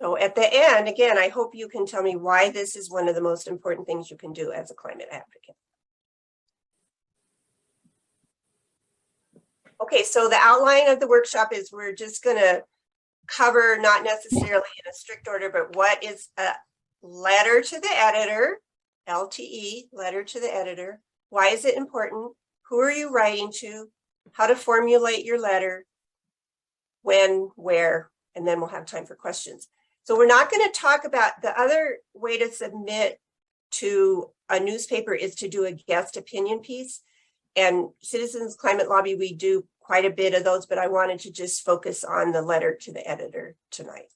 So at the end, again, I hope you can tell me why this is one of the most important things you can do as a climate advocate. Okay, so the outline of the workshop is we're just going to cover, not necessarily in a strict order, but what is a letter to the editor, LTE, letter to the editor. Why is it important? Who are you writing to? How to formulate your letter, when, where, and then we'll have time for questions. So we're not going to talk about the other way to submit to a newspaper is to do a guest opinion piece. And Citizens Climate Lobby, we do quite a bit of those, but I wanted to just focus on the letter to the editor tonight.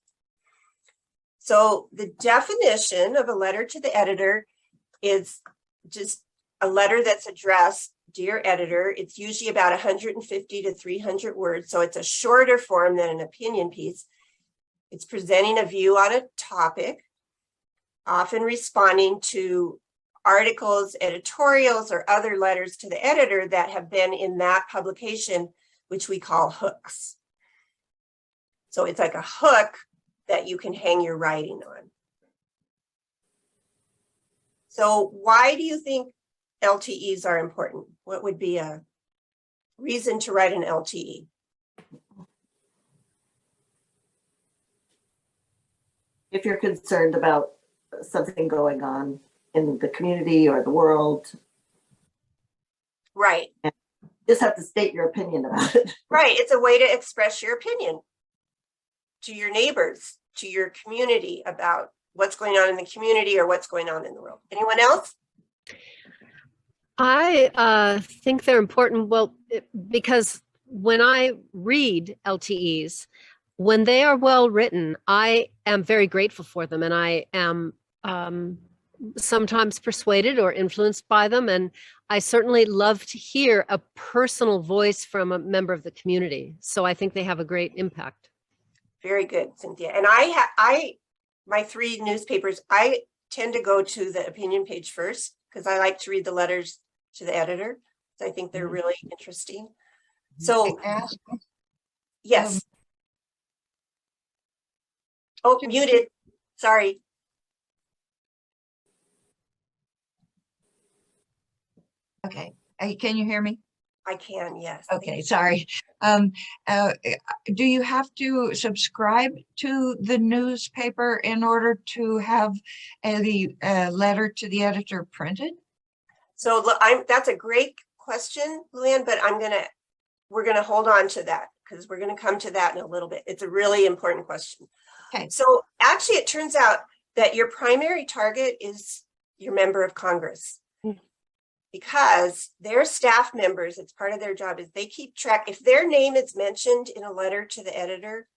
So the definition of a letter to the editor is just a letter that's addressed, dear editor. It's usually about 150 to 300 words. So it's a shorter form than an opinion piece. It's presenting a view on a topic, often responding to articles, editorials, or other letters to the editor that have been in that publication, which we call hooks. So it's like a hook that you can hang your writing on. So why do you think LTEs are important? What would be a reason to write an LTE? If you're concerned about something going on in the community or the world. Right. And you just have to state your opinion about it. Right. It's a way to express your opinion to your neighbors, to your community about what's going on in the community or what's going on in the world. Anyone else? I think they're important. Well, because when I read LTEs, when they are well written, I am very grateful for them, and I am sometimes persuaded or influenced by them. And I certainly love to hear a personal voice from a member of the community. So I think they have a great impact. Very good, Cynthia. And my 3 newspapers, I tend to go to the opinion page first because I like to read the letters to the editor. So I think they're really interesting. So, yes. Oh, muted. Sorry. Okay. Can you hear me? I can, yes. Okay, sorry. Do you have to subscribe to the newspaper in order to have the letter to the editor printed? So that's a great question, Luann, but we're gonna hold on to that because we're gonna come to that in a little bit. It's a really important question. Okay. So actually it turns out that your primary target is your member of Congress. Because their staff members, it's part of their job, is they keep track. If their name is mentioned in a letter to the editor,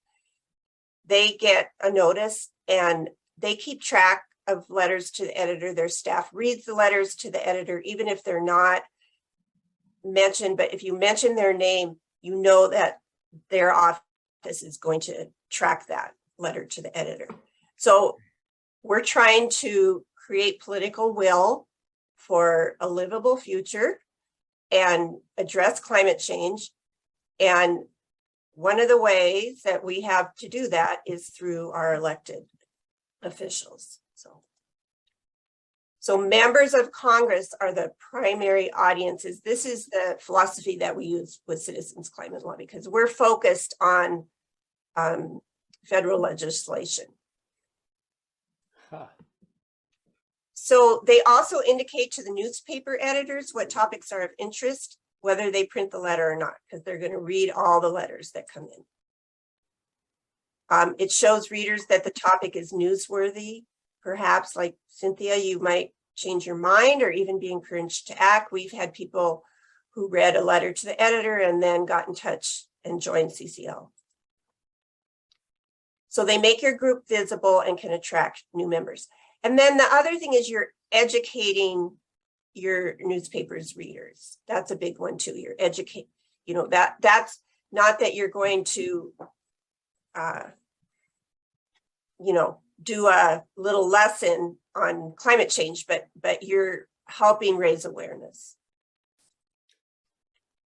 they get a notice and they keep track of letters to the editor. Their staff reads the letters to the editor, even if they're not mentioned. But if you mention their name, you know that their office is going to track that letter to the editor. So we're trying to create political will for a livable future and address climate change. And one of the ways that we have to do that is through our elected officials. So members of Congress are the primary audiences. This is the philosophy that we use with Citizens Climate Lobby because we're focused on federal legislation. So they also indicate to the newspaper editors what topics are of interest, whether they print the letter or not, because they're going to read all the letters that come in. It shows readers that the topic is newsworthy. Perhaps, like Cynthia, you might change your mind or even be encouraged to act. We've had people who read a letter to the editor and then got in touch and joined CCL. So they make your group visible and can attract new members. And then the other thing is you're educating your newspaper's readers. That's a big one too. You're educating, that's not that you're going to, do a little lesson on climate change, but you're helping raise awareness.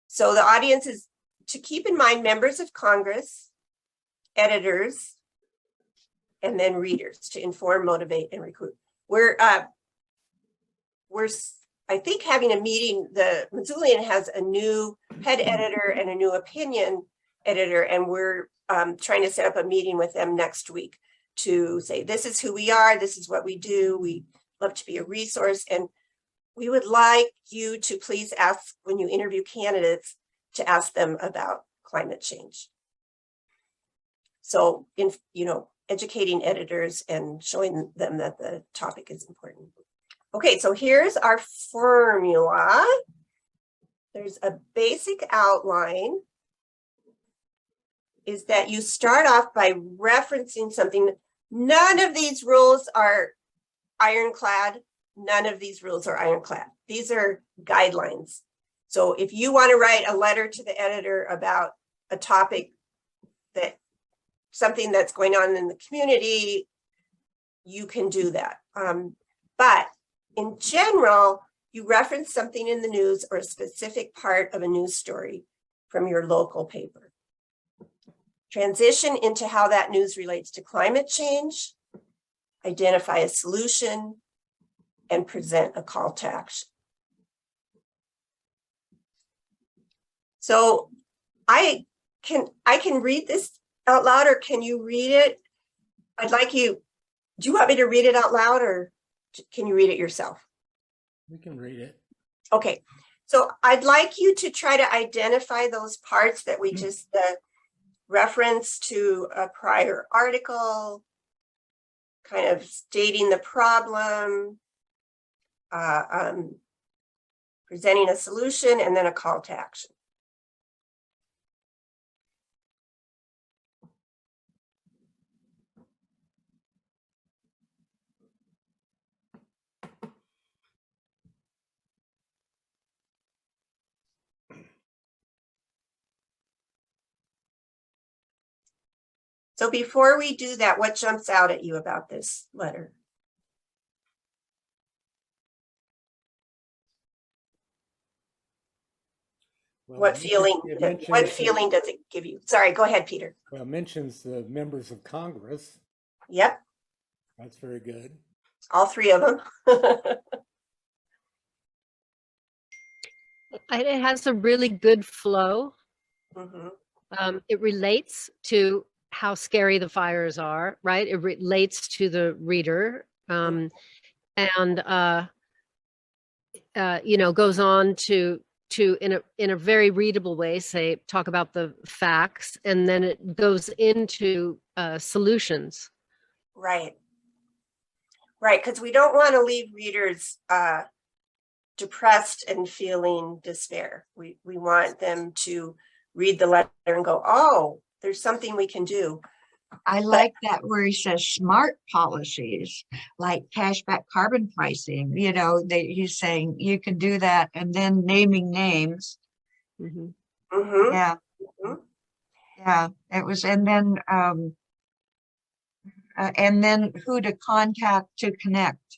So the audience is to keep in mind members of Congress, editors, and then readers to inform, motivate, and recruit. We're I think having a meeting. The Missoulian has a new head editor and a new opinion editor, and we're trying to set up a meeting with them next week to say, this is who we are, this is what we do, we love to be a resource, and we would like you to please ask, when you interview candidates, to ask them about climate change. So, educating editors and showing them that the topic is important. Okay, so here's our formula. There's a basic outline, is that you start off by referencing something. None of these rules are ironclad. None of these rules are ironclad. These are guidelines. So if you want to write a letter to the editor about a topic, something that's going on in the community, you can do that. But in general, you reference something in the news or a specific part of a news story from your local paper. Transition into how that news relates to climate change, identify a solution, and present a call to action. So I can read this out loud, or can you read it? I'd like you, do you want me to read it out loud, or can you read it yourself? We can read it. Okay, so I'd like you to try to identify those parts that we just reference to a prior article, kind of stating the problem, presenting a solution, and then a call to action. So before we do that, what jumps out at you about this letter? Well, What feeling does it give you? Sorry, go ahead, Peter. Well, it mentions the members of Congress. Yep, That's very good. all three of them. It has a really good flow. Mhm. It relates to how scary the fires are, right? It relates to the reader, and goes on to in a very readable way talk about the facts, and then it goes into solutions. Right, because we don't want to leave readers depressed and feeling despair. We want them to read the letter and go, oh, there's something we can do. I like that where he says smart policies like cashback carbon pricing, he's saying you can do that, and then naming names. Mhm. Mhm. Yeah. Mhm. Yeah, it was, and then who to contact to connect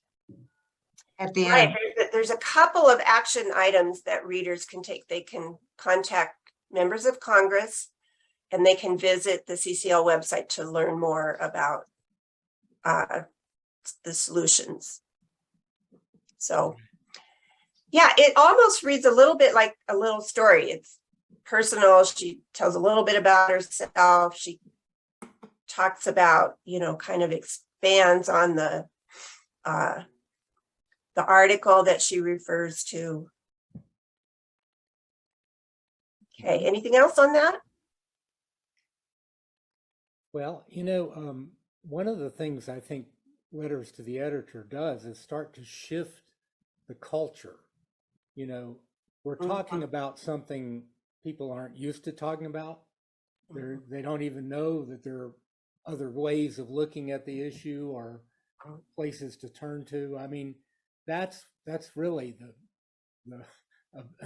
at the Right, end. there's a couple of action items that readers can take. They can contact members of Congress, and they can visit the CCL website to learn more about the solutions. So, yeah, it almost reads a little bit like a little story. It's personal. She tells a little bit about herself. She talks about, kind of expands on the article that she refers to. Okay, anything else on that? Well, one of the things I think letters to the editor does is start to shift the culture. We're talking about something people aren't used to talking about. They don't even know that there are other ways of looking at the issue or places to turn to. I mean, that's really an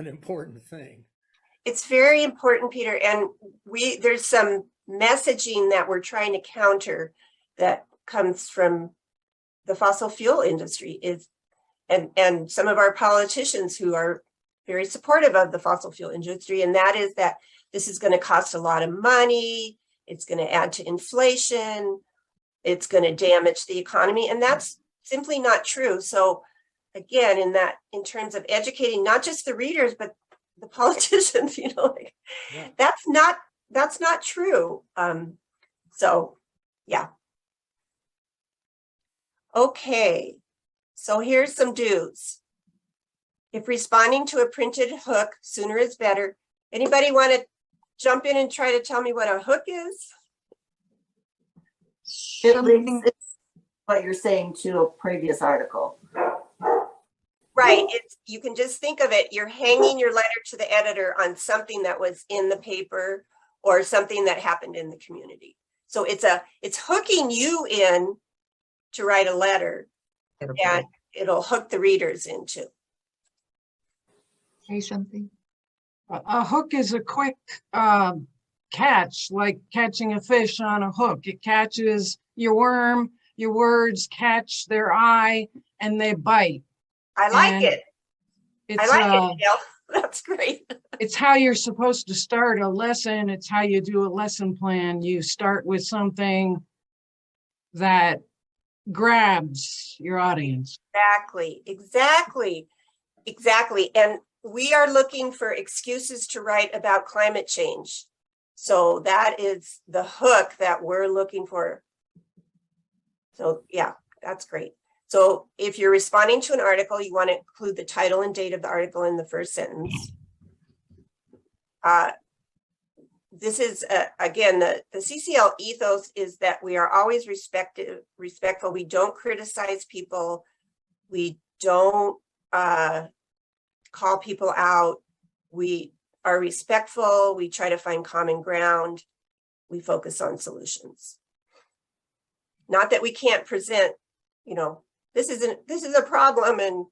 important thing. It's very important, Peter, and there's some messaging that we're trying to counter that comes from the fossil fuel industry and some of our politicians who are very supportive of the fossil fuel industry, and that is that this is going to cost a lot of money, it's going to add to inflation, it's going to damage the economy. And that's simply not true. So again, in terms of educating, not just the readers, but the politicians, like, Yeah. that's not true. So yeah. Okay. So here's some do's. If responding to a printed hook, sooner is better. Anybody want to jump in and try to tell me what a hook is? It Something, links what you're saying to a previous article. Right. You can just think of it. You're hanging your letter to the editor on something that was in the paper or something that happened in the community. So it's hooking you in to write a letter, and it'll hook the readers into. say something. A hook is a quick catch, like catching a fish on a hook. It catches your worm, your words catch their eye, and they bite. I like And it. It's, I like it, Gail. That's great. it's how you're supposed to start a lesson. It's how you do a lesson plan. You start with something that grabs your audience. Exactly. And we are looking for excuses to write about climate change. So that is the hook that we're looking for. So yeah, that's great. So if you're responding to an article, you want to include the title and date of the article in the first sentence. This is, again, the CCL ethos is that we are always respectful. We don't criticize people. We don't call people out. We are respectful. We try to find common ground. We focus on solutions. Not that we can't present, this is a problem and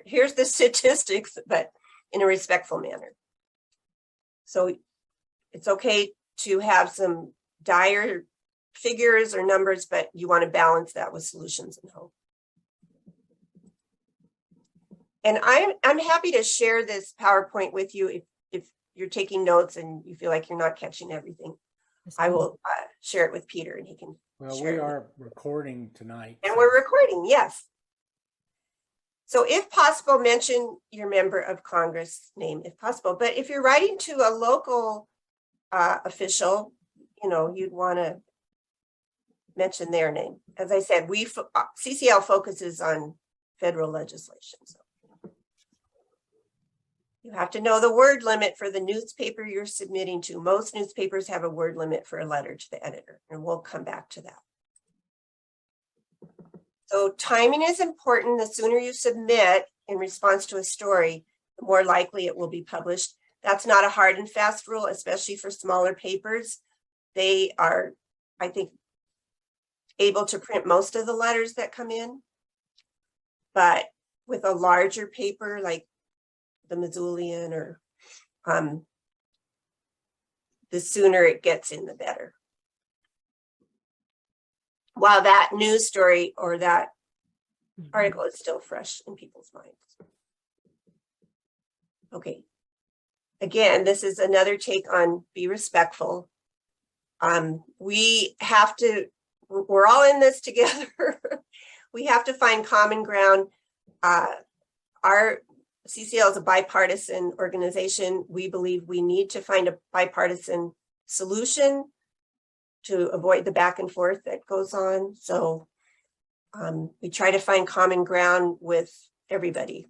here's the statistics, but in a respectful manner. So it's okay to have some dire figures or numbers, but you want to balance that with solutions and hope. And I'm happy to share this PowerPoint with you if you're taking notes and you feel like you're not catching everything. I will share it with Peter and he can Well, share we it. are recording tonight. And so- we're recording, yes. So if possible, mention your member of Congress name if possible. But if you're writing to a local official, you'd want to mention their name. As I said, CCL focuses on federal legislation. So you have to know the word limit for the newspaper you're submitting to. Most newspapers have a word limit for a letter to the editor, and we'll come back to that. So timing is important. The sooner you submit in response to a story, the more likely it will be published. That's not a hard and fast rule, especially for smaller papers. They are, I think, able to print most of the letters that come in. But with a larger paper like the Missoulian or the sooner it gets in, the better. While that news story or that article is still fresh in people's minds. Okay. Again, this is another take on be respectful. We're all in this together. We have to find common ground. Our CCL is a bipartisan organization. We believe we need to find a bipartisan solution to avoid the back and forth that goes on. So we try to find common ground with everybody.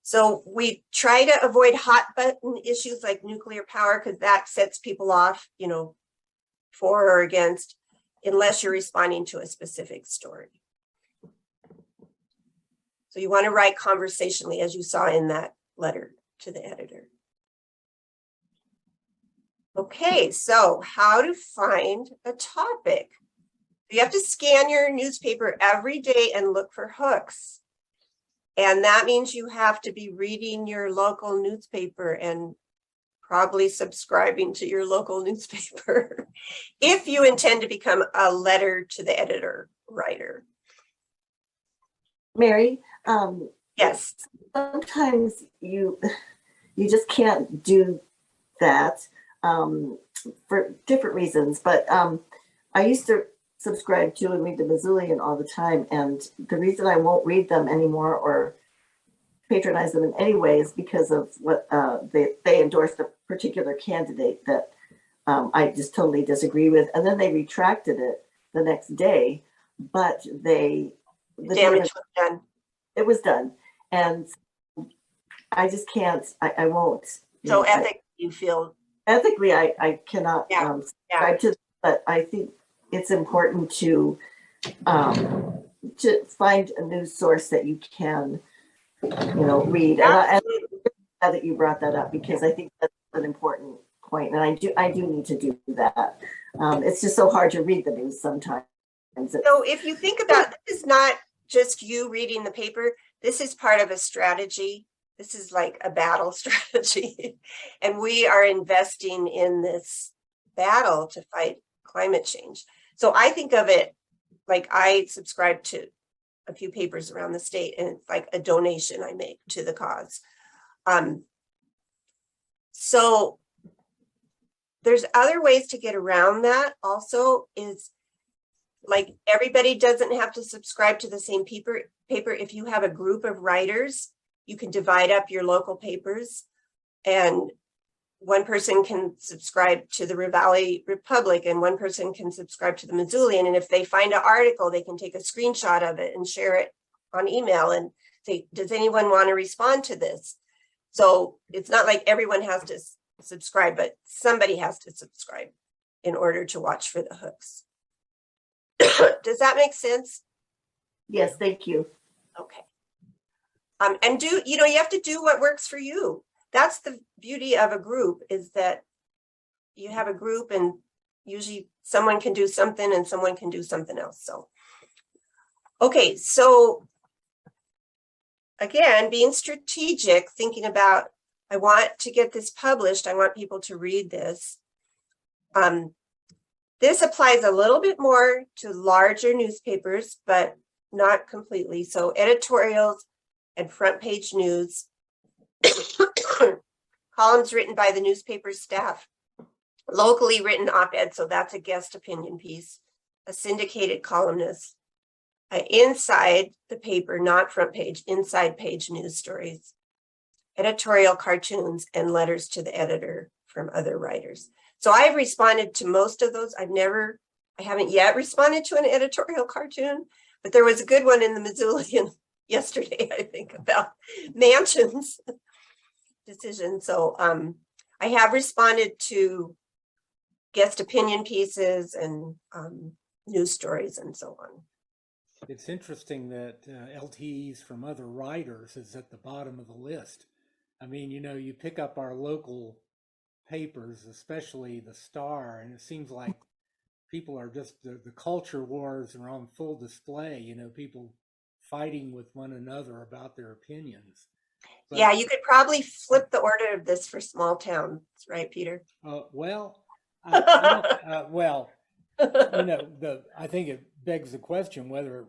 So we try to avoid hot button issues like nuclear power because that sets people off, for or against, unless you're responding to a specific story. So you want to write conversationally, as you saw in that letter to the editor. Okay, so how to find a topic. You have to scan your newspaper every day and look for hooks. And that means you have to be reading your local newspaper and probably subscribing to your local newspaper if you intend to become a letter to the editor writer. Mary, Yes. sometimes you just can't do that for different reasons, but I used to subscribe to and read the Missoulian all the time, and the reason I won't read them anymore or patronize them in any way is because of what they endorsed a particular candidate that I just totally disagree with, and then they retracted it the next day, but the Damage was done. it was done, and I just can't. I won't. So ethically, you feel, Ethically, I cannot Yeah, subscribe to, but I think it's important to find a news source that you can, read. And I'm glad that you brought that up, because I think that's an important point, and I do need to do that. It's just so hard to read the news sometimes. So if you think about, this is not just you reading the paper, this is part of a strategy. This is like a battle strategy. And we are investing in this battle to fight climate change. So I think of it like I subscribe to a few papers around the state, and it's like a donation I make to the cause. So there's other ways to get around that also, is like everybody doesn't have to subscribe to the same paper. If you have a group of writers, you can divide up your local papers, and one person can subscribe to the Valley Republic and one person can subscribe to the Missoulian. And if they find an article, they can take a screenshot of it and share it on email and say, does anyone want to respond to this? So it's not like everyone has to subscribe, but somebody has to subscribe in order to watch for the hooks. Does that make sense? Yes, thank you. Okay. And you have to do what works for you. That's the beauty of a group, is that you have a group and usually someone can do something and someone can do something else. So, okay. So again, being strategic, thinking about, I want to get this published. I want people to read this. This applies a little bit more to larger newspapers, but not completely. So editorials and front page news, columns written by the newspaper staff, locally written op-ed, so that's a guest opinion piece, a syndicated columnist, inside the paper, not front page, inside page news stories, editorial cartoons, and letters to the editor from other writers. So I've responded to most of those. I haven't yet responded to an editorial cartoon, but there was a good one in the Missoulian yesterday, I think, about Manchin's decision. So I have responded to guest opinion pieces and news stories and so on. It's interesting that LTEs from other writers is at the bottom of the list. I mean, you pick up our local papers, especially the Star, and it seems like people are just, the culture wars are on full display, people fighting with one another about their opinions. But, yeah, you could probably flip the order of this for small towns, right, Peter? Well, I think it begs the question whether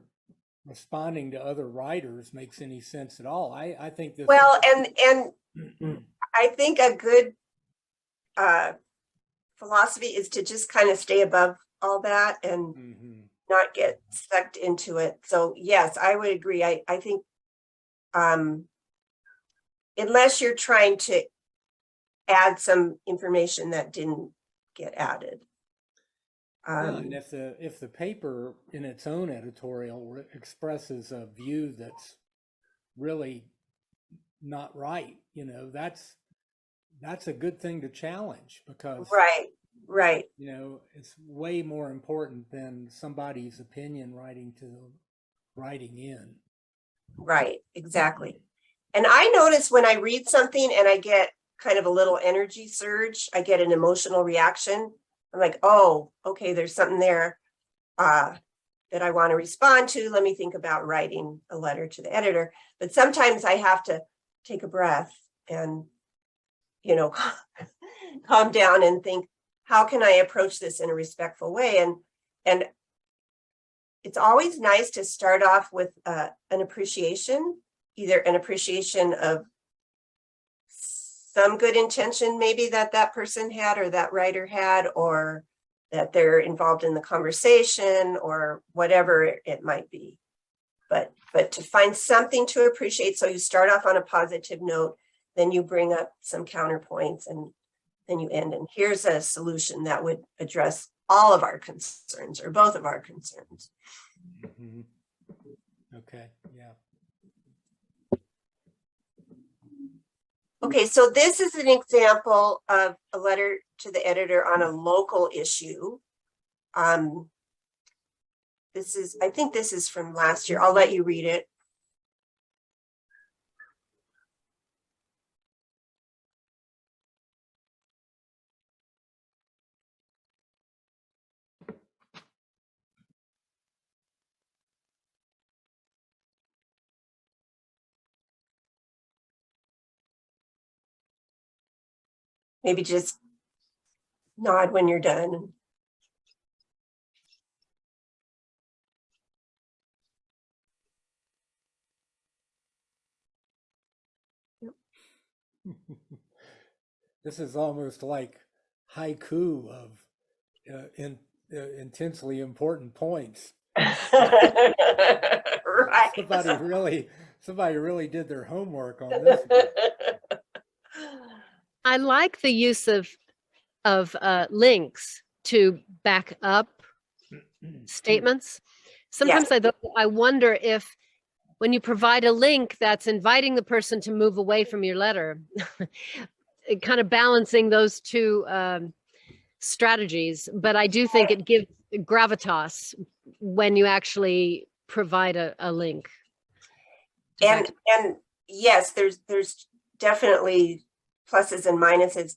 responding to other writers makes any sense at all. I think this. Well, and I think a good philosophy is to just kind of stay above all that and not get sucked into it. So yes, I would agree. I think unless you're trying to add some information that didn't get added. And if the paper in its own editorial expresses a view that's really not right, that's a good thing to challenge, because right. It's way more important than somebody's opinion writing in. Right, exactly. And I notice when I read something and I get kind of a little energy surge, I get an emotional reaction. I'm like, oh, okay, there's something there that I want to respond to. Let me think about writing a letter to the editor. But sometimes I have to take a breath and, calm down and think, how can I approach this in a respectful way? And it's always nice to start off with an appreciation, either an appreciation of some good intention maybe that person had or that writer had, or that they're involved in the conversation or whatever it might be. But to find something to appreciate, so you start off on a positive note, then you bring up some counterpoints, and then you end. And here's a solution that would address all of our concerns or both of our concerns. Mhm. Okay, yeah. Okay, so this is an example of a letter to the editor on a local issue. I think this is from last year. I'll let you read it. Maybe just nod when you're done. This is almost like haiku of intensely important points. Right. Somebody really did their homework on this one. I like the use of links to back up statements. Sometimes I wonder if when you provide a link that's inviting the person to move away from your letter, kind of balancing those two strategies. But I do think it gives gravitas when you actually provide a link. And yes, there's definitely pluses and minuses.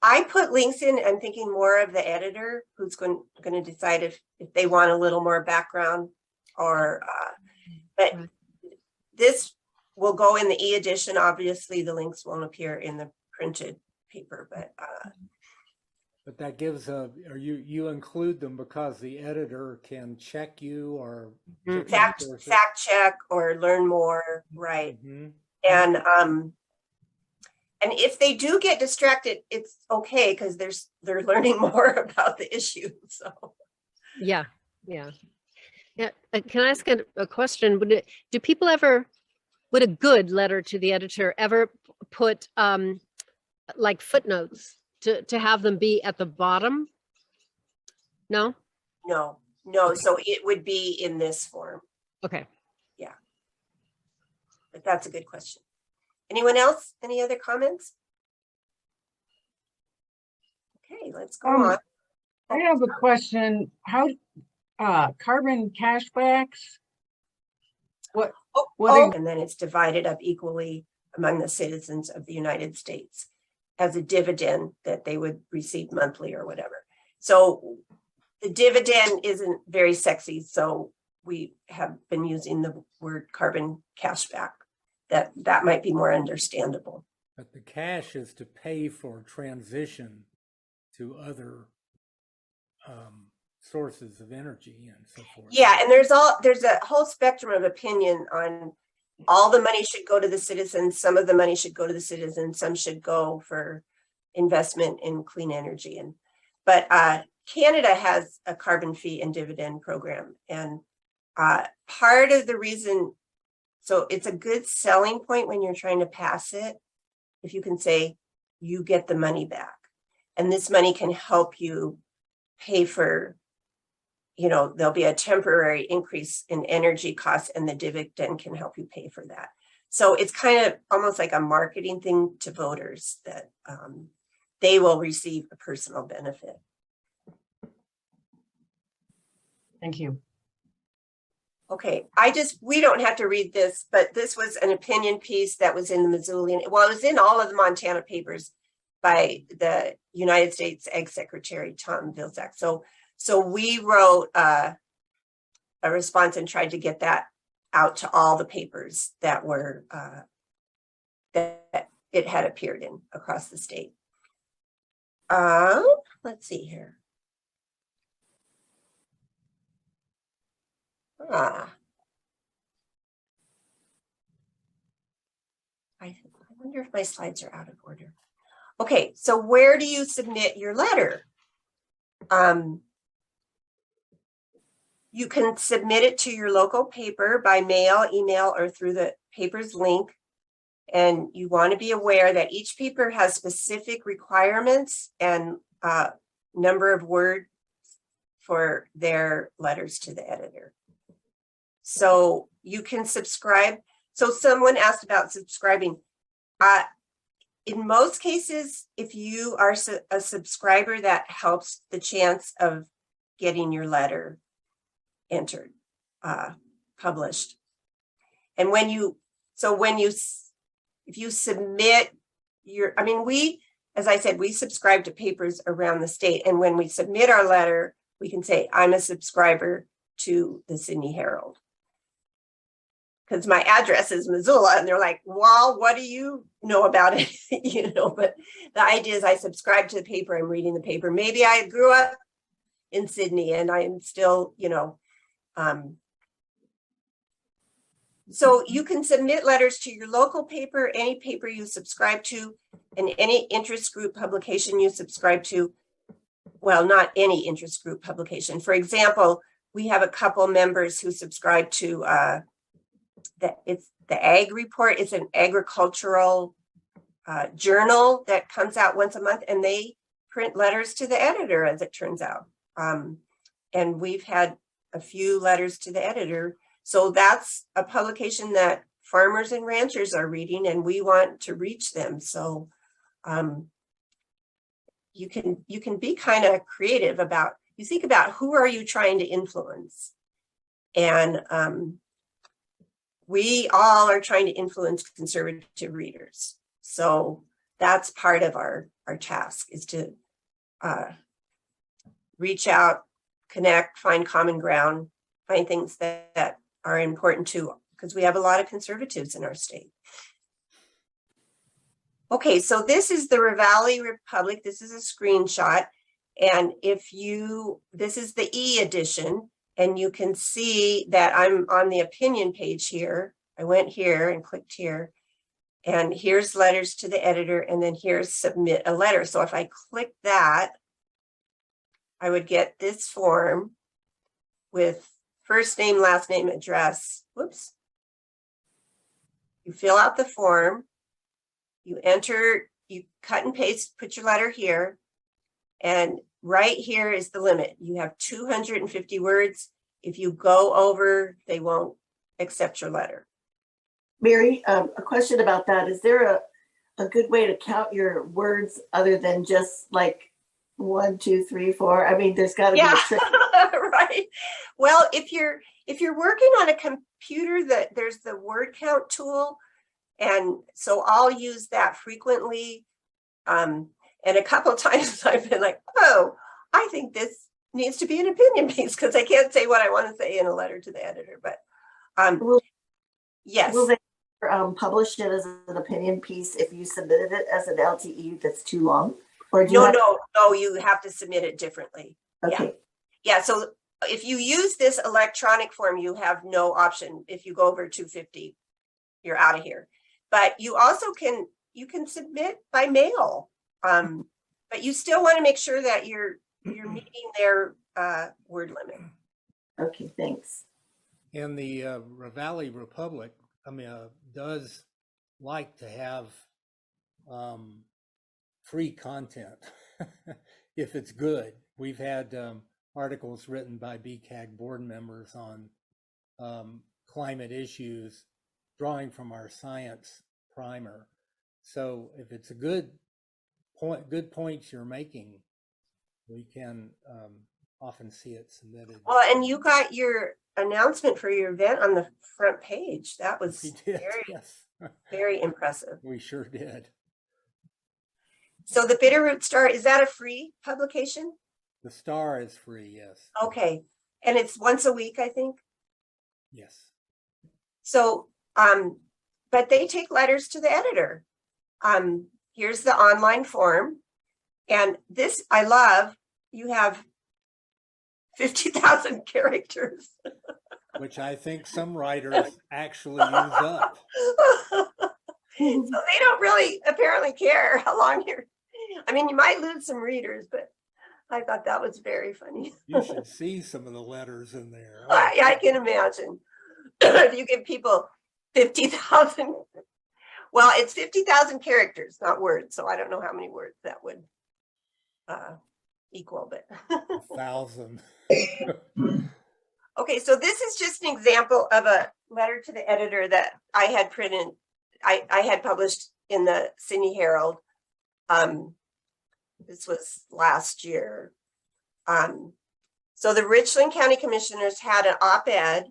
I put links in. I'm thinking more of the editor who's going to decide if they want a little more background or but Right. This will go in the e-edition. Obviously the links won't appear in the printed paper, But that gives or you include them because the editor can check you or fact check or learn more, right? Mm-hmm. And if they do get distracted, it's okay because they're learning more about the issue. So Yeah. Can I ask a question? Do people ever, would a good letter to the editor ever put like footnotes to have them be at the bottom? No? no. So it would be in this form. Okay. But that's a good question. Anyone else? Any other comments? Okay, let's go on. I have a question. How carbon cashbacks? And then it's divided up equally among the citizens of the United States as a dividend that they would receive monthly or whatever. So the dividend isn't very sexy, so we have been using the word carbon cashback. That might be more understandable. But the cash is to pay for transition to other sources of energy and so forth. Yeah, and there's a whole spectrum of opinion on all the money should go to the citizens. Some of the money should go to the citizens. Some should go for investment in clean energy. But Canada has a carbon fee and dividend program, and part of the reason. So it's a good selling point when you're trying to pass it, if you can say you get the money back. And this money can help you pay for, there'll be a temporary increase in energy costs and the dividend can help you pay for that. So it's kind of almost like a marketing thing to voters that they will receive a personal benefit. Thank you. Okay, we don't have to read this, but this was an opinion piece that was in the Missoulian. Well, it was in all of the Montana papers by the United States Ag Secretary, Tom Vilsack. So we wrote a response and tried to get that out to all the papers that were, that it had appeared in across the state. Let's see here. I wonder if my slides are out of order. Okay, so where do you submit your letter? You can submit it to your local paper by mail, email, or through the paper's link. And you want to be aware that each paper has specific requirements and number of words for their letters to the editor. So you can subscribe. So someone asked about subscribing. In most cases, if you are a subscriber, that helps the chance of getting your letter entered, published. And if you submit as I said, we subscribe to papers around the state. And when we submit our letter, we can say, I'm a subscriber to the Sydney Herald. Because my address is Missoula, and they're like, well, what do you know about it? But the idea is I subscribe to the paper, I'm reading the paper. Maybe I grew up in Sydney and I'm still, so you can submit letters to your local paper, any paper you subscribe to, and any interest group publication you subscribe to. Well, not any interest group publication. For example, we have a couple members who subscribe to it's the Ag Report. It's an agricultural journal that comes out once a month, and they print letters to the editor, as it turns out. And we've had a few letters to the editor. So that's a publication that farmers and ranchers are reading, and we want to reach them. So you can be kind of creative about, you think about who are you trying to influence? And we all are trying to influence conservative readers. So that's part of our task, is to reach out, connect, find common ground, find things that are important too, because we have a lot of conservatives in our state. Okay, so this is the Ravalli Republic. This is a screenshot. And this is the E edition, and you can see that I'm on the opinion page here. I went here and clicked here, and here's letters to the editor, and then here's submit a letter. So if I click that, I would get this form with first name, last name, address. Whoops. You fill out the form, you enter, you cut and paste, put your letter here, and right here is the limit. You have 250 words. If you go over, they won't accept your letter. Mary, a question about that. Is there a good way to count your words other than just like 1, 2, 3, 4? I mean, there's got to be a trick. Right. Well, if you're working on a computer, there's the word count tool, and so I'll use that frequently. And a couple of times I've been like, oh, I think this needs to be an opinion piece, because I can't say what I want to say in a letter to the editor. But yes. Will they publish it as an opinion piece if you submitted it as an LTE that's too long? Or do you no, you have to submit it differently. Okay. Yeah. So if you use this electronic form, you have no option. If you go over 250, you're out of here. But you also can submit by mail. But you still want to make sure that you're meeting their word limit. Okay, thanks. And the Ravalli Republic, does like to have free content if it's good. We've had articles written by BCAG board members on climate issues, drawing from our science primer. So if it's a good points you're making, we can often see it submitted. Well, and you got your announcement for your event on the front page. That was very impressive. We sure did. So the Bitterroot Star, is that a free publication? The Star is free, yes. Okay. And it's once a week, I think? Yes. So, but they take letters to the editor. Here's the online form. And this, I love, you have 50,000 characters. Which I think some writers actually use up. So they don't really apparently care how long you might lose some readers, but I thought that was very funny. You should see some of the letters in there. Oh, I can imagine. If you give people 50,000, well, it's 50,000 characters, not words. So I don't know how many words that would equal, but. 1,000. Okay, so this is just an example of a letter to the editor that I had printed, I had published in the Sydney Herald. This was last year. So the Richland County Commissioners had an op-ed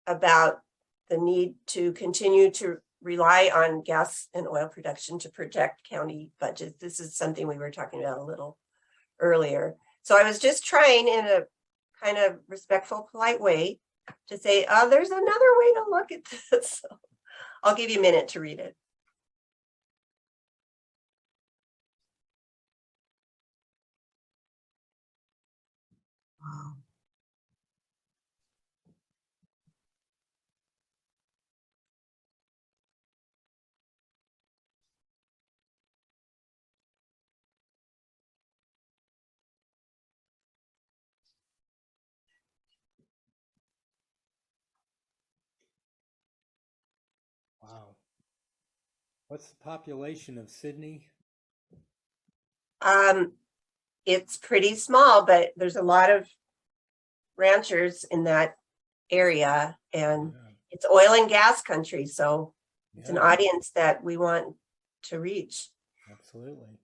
about the need to continue to rely on gas and oil production to protect county budgets. This is something we were talking about a little earlier. So I was just trying in a kind of respectful, polite way to say, oh, there's another way to look at this. So I'll give you a minute to read it. Wow. Wow. What's the population of Sydney? It's pretty small, but there's a lot of ranchers in that area, and it's oil and gas country. So it's an Yeah, audience that we want to reach. absolutely.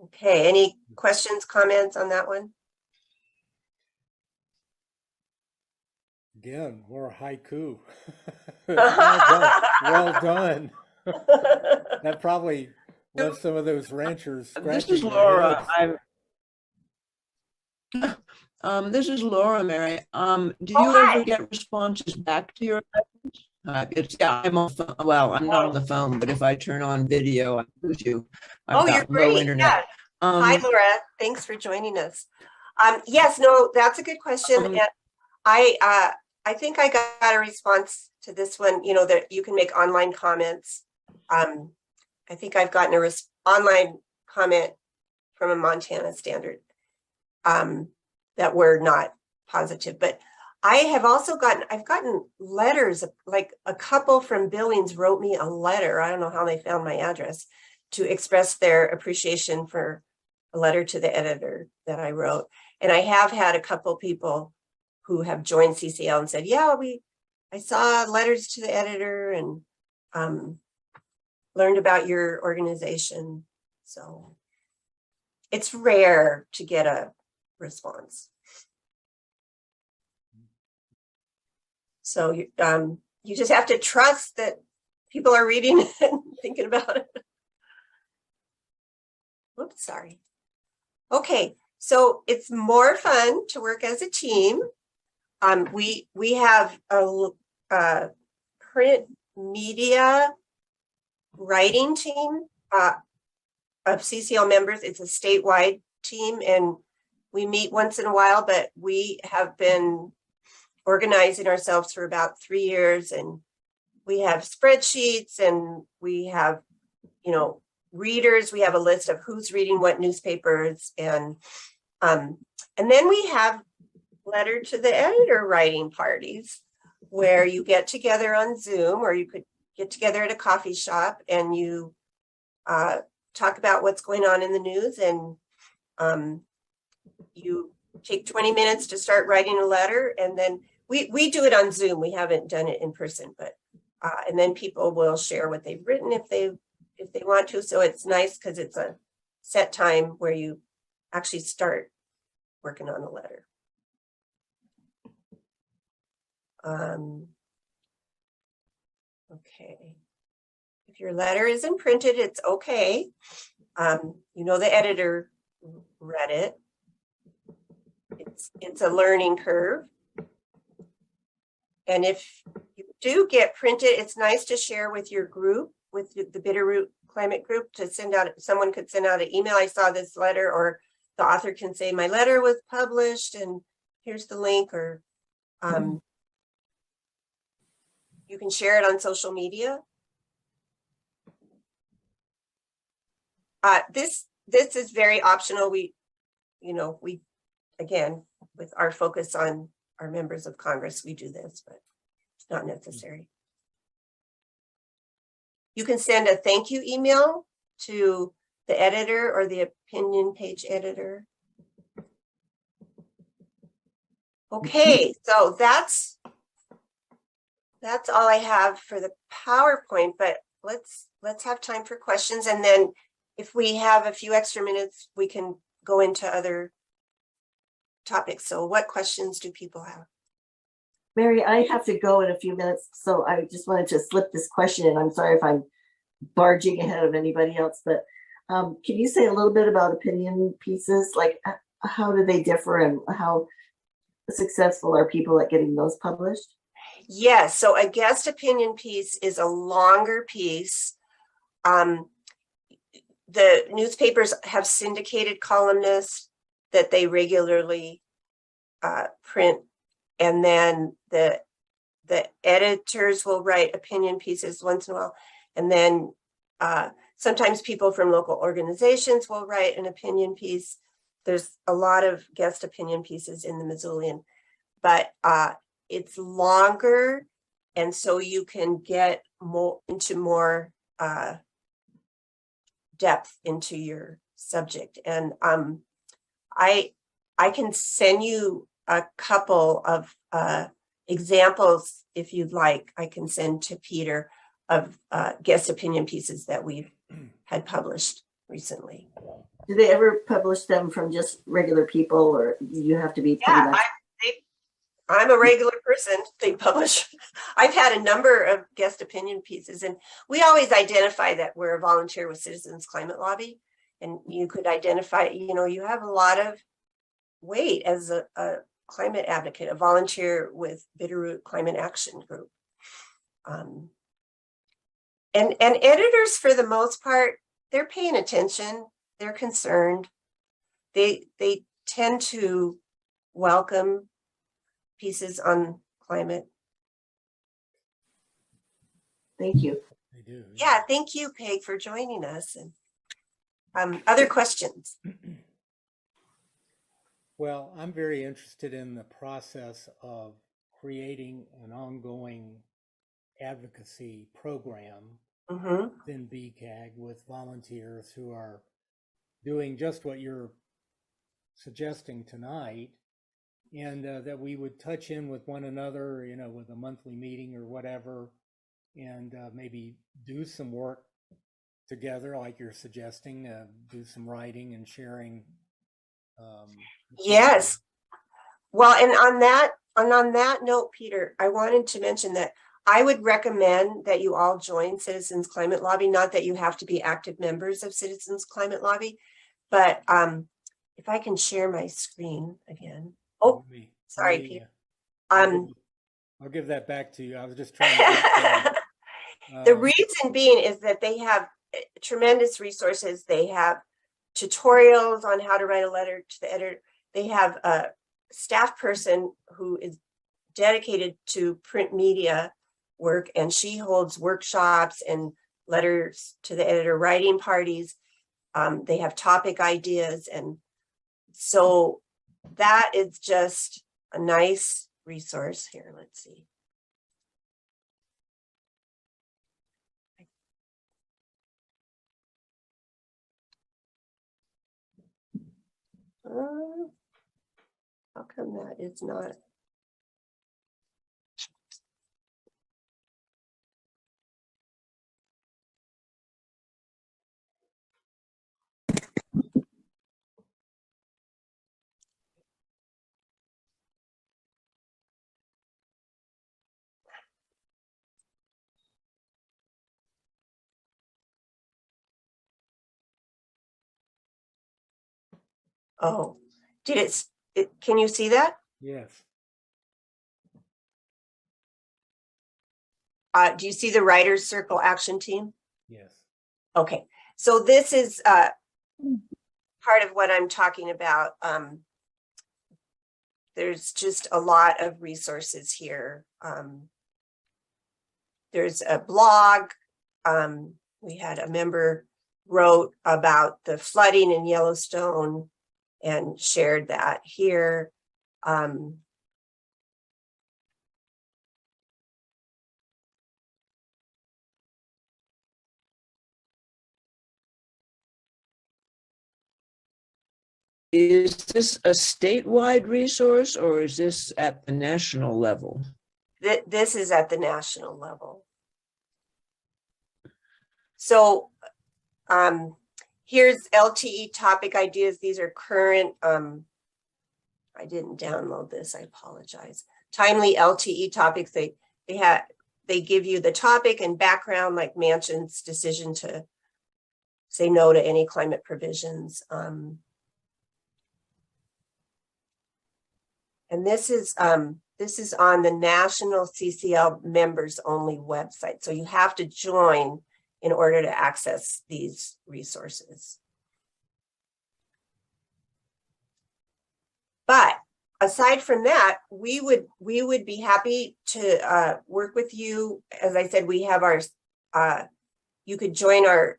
Okay, any questions, comments on that one? Again, more haiku. Well done. That probably left some of those ranchers This scratching is their Laura. heads. This is Laura, Mary. Do Oh, you hi. ever get responses back to your letters? It's I'm on phone. Well, I'm not on the phone, but if I turn on video, I lose you. I've Oh, you're got low great. internet. Yeah. Hi, Laura. Thanks for joining us. Yes, no, that's a good question. And I think I got a response to this one, you know, that you can make online comments. I think I've gotten a online comment from a Montana Standard that were not positive, but I have also I've gotten letters, like a couple from Billings wrote me a letter. I don't know how they found my address to express their appreciation for a letter to the editor that I wrote. And I have had a couple people who have joined CCL and said, yeah, I saw letters to the editor and learned about your organization. So it's rare to get a response. So you just have to trust that people are reading it and thinking about it. Oops, sorry. Okay, so it's more fun to work as a team. We have a print media writing team of CCL members. It's a statewide team, and we meet once in a while, but we have been organizing ourselves for about 3 years, and we have spreadsheets, and we have, you know, readers. We have a list of who's reading what newspapers, and then we have letter to the editor writing parties where you get together on Zoom, or you could get together at a coffee shop and you talk about what's going on in the news, and you take 20 minutes to start writing a letter, and then we do it on Zoom. We haven't done it in person, but and then people will share what they've written if they want to. So it's nice because it's a set time where you actually start working on the letter. Okay. If your letter isn't printed, it's okay. You know, the editor read it. It's a learning curve. And if you do get printed, it's nice to share with your group, with the Bitterroot Climate Group, to send out, someone could send out an email, I saw this letter, or the author can say, my letter was published and here's the link, or you can share it on social media. this is very optional. We, again, with our focus on our members of Congress, we do this, but it's not necessary. You can send a thank you email to the editor or the opinion page editor. Okay, so that's all I have for the PowerPoint, but let's have time for questions. And then if we have a few extra minutes, we can go into other topics. So what questions do people have? Mary, I have to go in a few minutes, so I just wanted to slip this question in. I'm sorry if I'm barging ahead of anybody else, but can you say a little bit about opinion pieces? Like, how do they differ and how successful are people at getting those published? Yes, so a guest opinion piece is a longer piece. The newspapers have syndicated columnists that they regularly print, and then the editors will write opinion pieces once in a while, and then sometimes people from local organizations will write an opinion piece. There's a lot of guest opinion pieces in the Missoulian, but it's longer, and so you can get into more depth into your subject. And I can send you a couple of examples if you'd like. I can send to Peter of guest opinion pieces that we've had published recently. Do they ever publish them from just regular people, or you have to be pretty much? I'm a regular person. They publish. I've had a number of guest opinion pieces, and we always identify that we're a volunteer with Citizens Climate Lobby, and you could identify, you have a lot of weight as a climate advocate, a volunteer with Bitterroot Climate Action Group. And editors, for the most part, they're paying attention. They're concerned. They tend to welcome pieces on climate. Thank you. They do. Yeah, thank you, Peg, for joining us. And other questions? Well, I'm very interested in the process of creating an ongoing advocacy program in BCAG with volunteers who are doing just what you're suggesting tonight, and that we would touch in with one another, with a monthly meeting or whatever, and maybe do some work together like you're suggesting, do some writing and sharing. Yes. Well, and on that note, Peter, I wanted to mention that I would recommend that you all join Citizens Climate Lobby. Not that you have to be active members of Citizens Climate Lobby, but if I can share my screen again. Oh, sorry, Peter. I'll give that back to you. I was just trying to the reason being is that they have tremendous resources. They have tutorials on how to write a letter to the editor. They have a staff person who is dedicated to print media work, and she holds workshops and letters to the editor writing parties. They have topic ideas, and so that is just a nice resource. Here, let's see. How come that is not? Oh, did it, can you see that? Yes. Do you see the Writers Circle Action Team? Yes. Okay, so this is part of what I'm talking about. There's just a lot of resources here. There's a blog. We had a member wrote about the flooding in Yellowstone and shared that here. Is this a statewide resource or is this at the national level? This is at the national level. So here's Lte Topic Ideas. These are current, I didn't download this, I apologize. Timely Lte topics. They give you the topic and background, like Manchin's decision to say no to any climate provisions. And this is on the National CCL members only website. So you have to join in order to access these resources. But aside from that, we would be happy to work with you. As I said, we have our, you could join our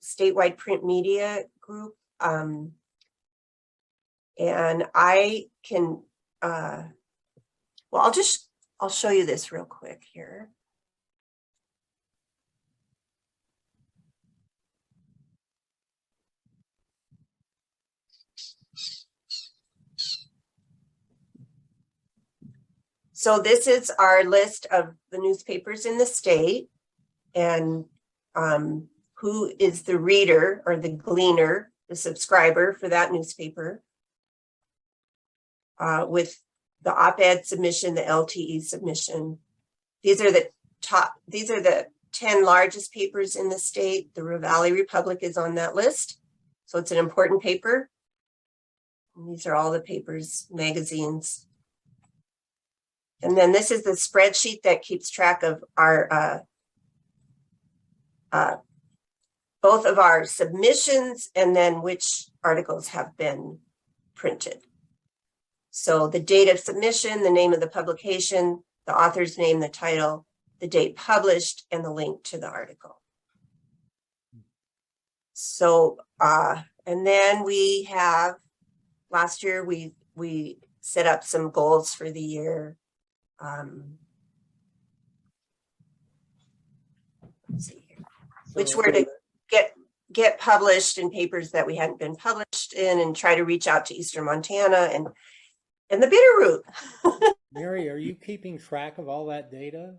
statewide print media group. And I can, well, I'll show you this real quick here. So this is our list of the newspapers in the state and who is the reader or the gleaner, the subscriber for that newspaper. With the op-ed submission, the LTE submission. These are the 10 largest papers in the state. The Ravalli Republic is on that list. So it's an important paper. And these are all the papers, magazines. And then this is the spreadsheet that keeps track of our both of our submissions and then which articles have been printed. So the date of submission, the name of the publication, the author's name, the title, the date published, and the link to the article. So, and then we have, last year we set up some goals for the year. Let's see here, which were to get published in papers that we hadn't been published in and try to reach out to Eastern Montana and the Bitterroot. Mary, are you keeping track of all that data?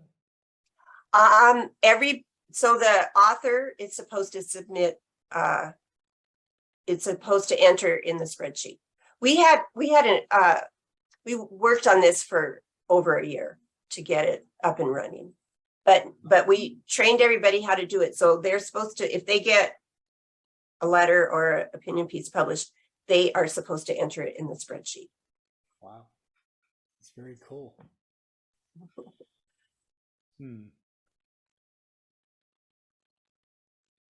So the author is supposed to submit, it's supposed to enter in the spreadsheet. We worked on this for over a year to get it up and running, but we trained everybody how to do it. So they're supposed to, if they get a letter or an opinion piece published, they are supposed to enter it in the spreadsheet. Wow, that's very cool.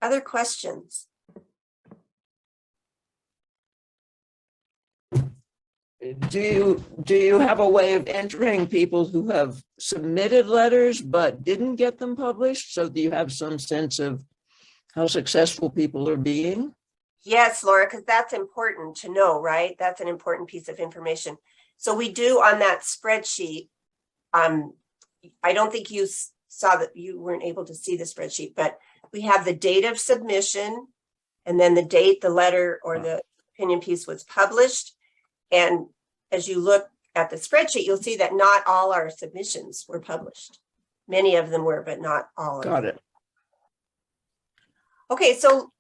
Other questions? Do you have a way of entering people who have submitted letters but didn't get them published? So do you have some sense of how successful people are being? Yes, Laura, because that's important to know, right? That's an important piece of information. So we do on that spreadsheet. I don't think you saw that, you weren't able to see the spreadsheet, but we have the date of submission and then the date the letter or the opinion piece was published. And as you look at the spreadsheet, you'll see that not all our submissions were published. Many of them were, but not all of them. Got it. Okay, so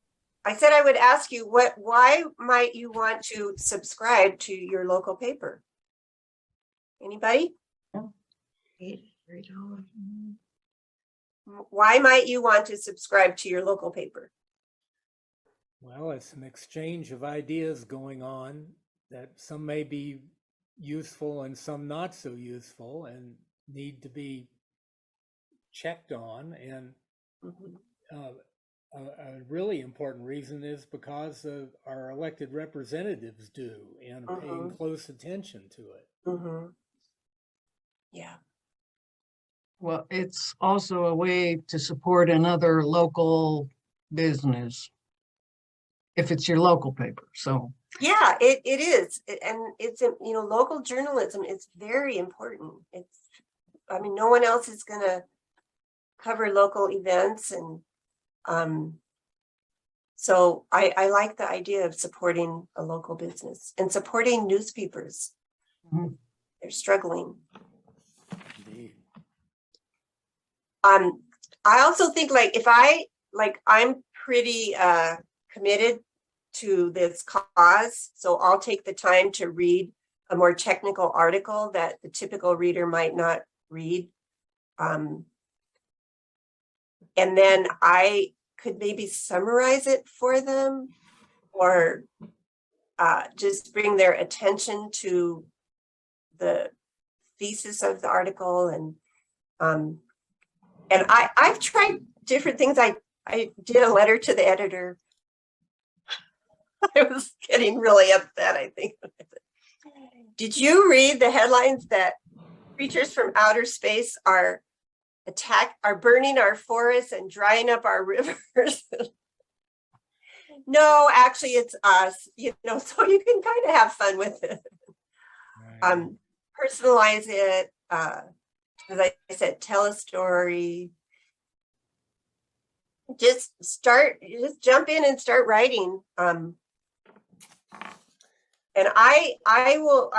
I said I would ask you, why might you want to subscribe to your local paper? Anybody? Why might you want to subscribe to your local paper? Well, it's an exchange of ideas going on that some may be useful and some not so useful and need to be checked on. And a really important reason is because of our elected representatives do and paying close attention to it. Yeah. Well, it's also a way to support another local business. if it's your local paper. So Yeah, it is. And it's, you know, local journalism is very important. It's, I mean, no one else is going to cover local events. And so I like the idea of supporting a local business and supporting newspapers. Mhm. They're struggling. Indeed. I also think I'm pretty committed to this cause, so I'll take the time to read a more technical article that the typical reader might not read. And then I could maybe summarize it for them, or just bring their attention to the thesis of the article. And I've tried different things. I did a letter to the editor. I was getting really upset, I think. Did you read the headlines that creatures from outer space are burning our forests and drying up our rivers? No, actually it's us, you know, so you can kind of have fun with it. Right. Personalize it, as I said, tell a story. Just jump in and start writing. And I will,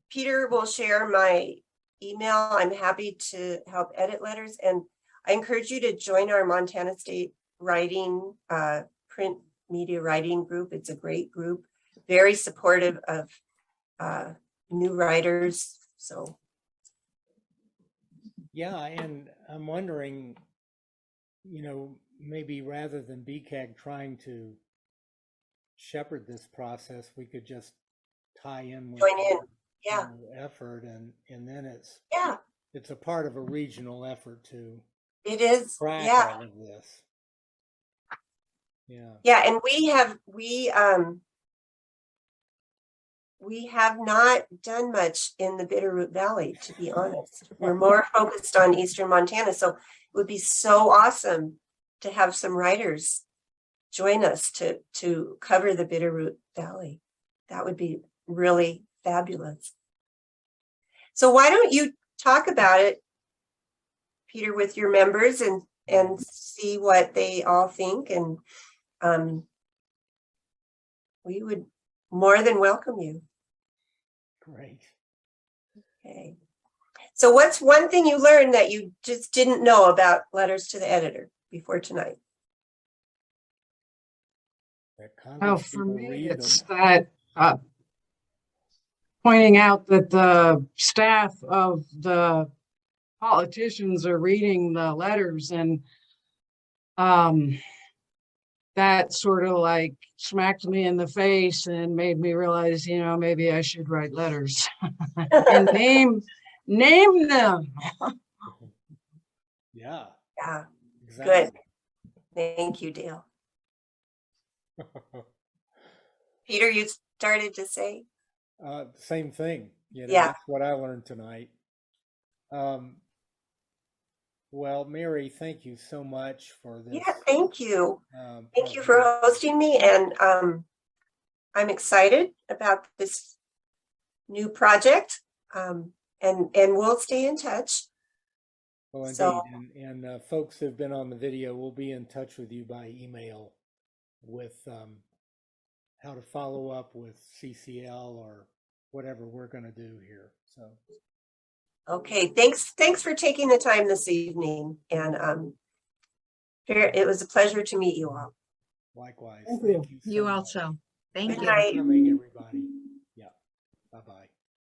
Peter will share my email. I'm happy to help edit letters, and I encourage you to join our Montana State writing, print media writing group. It's a great group, very supportive of new writers. So Yeah, and I'm wondering, you know, maybe rather than BCAG trying to shepherd this process, we could just tie in with join in. you Yeah, know, effort, and then yeah, it's a part of a regional effort to it is. track Yeah, all of this. Yeah. yeah, and we have not done much in the Bitterroot Valley, to be honest. We're more focused on Eastern Montana, so it would be so awesome to have some writers join us to cover the Bitterroot Valley. That would be really fabulous. So why don't you talk about it, Peter, with your members and see what they all think, and we would more than welcome you. Great. Okay. So what's one thing you learned that you just didn't know about letters to the editor before tonight? That well, Congress for people me, read it's them. that pointing out that the staff of the politicians are reading the letters, and that sort of like smacked me in the face and made me realize, you know, maybe I should write letters and name them. Yeah, Yeah, exactly. good. Thank you, Dale. Peter, you started to say? Same thing, you know, Yeah. that's what I learned tonight. Well, Mary, thank you so much for this. Yeah, thank you. Thank you for presentation. hosting me, and I'm excited about this new project, and we'll stay in touch. Well, indeed, So, and folks who've been on the video will be in touch with you by email with how to follow up with CCL or whatever we're going to do here. So, okay, thanks for taking the time this evening, and it was a pleasure to meet you all. likewise, Thank thank you. you so You much. also. Thank Good you. night. Coming, everybody. Yeah, bye-bye.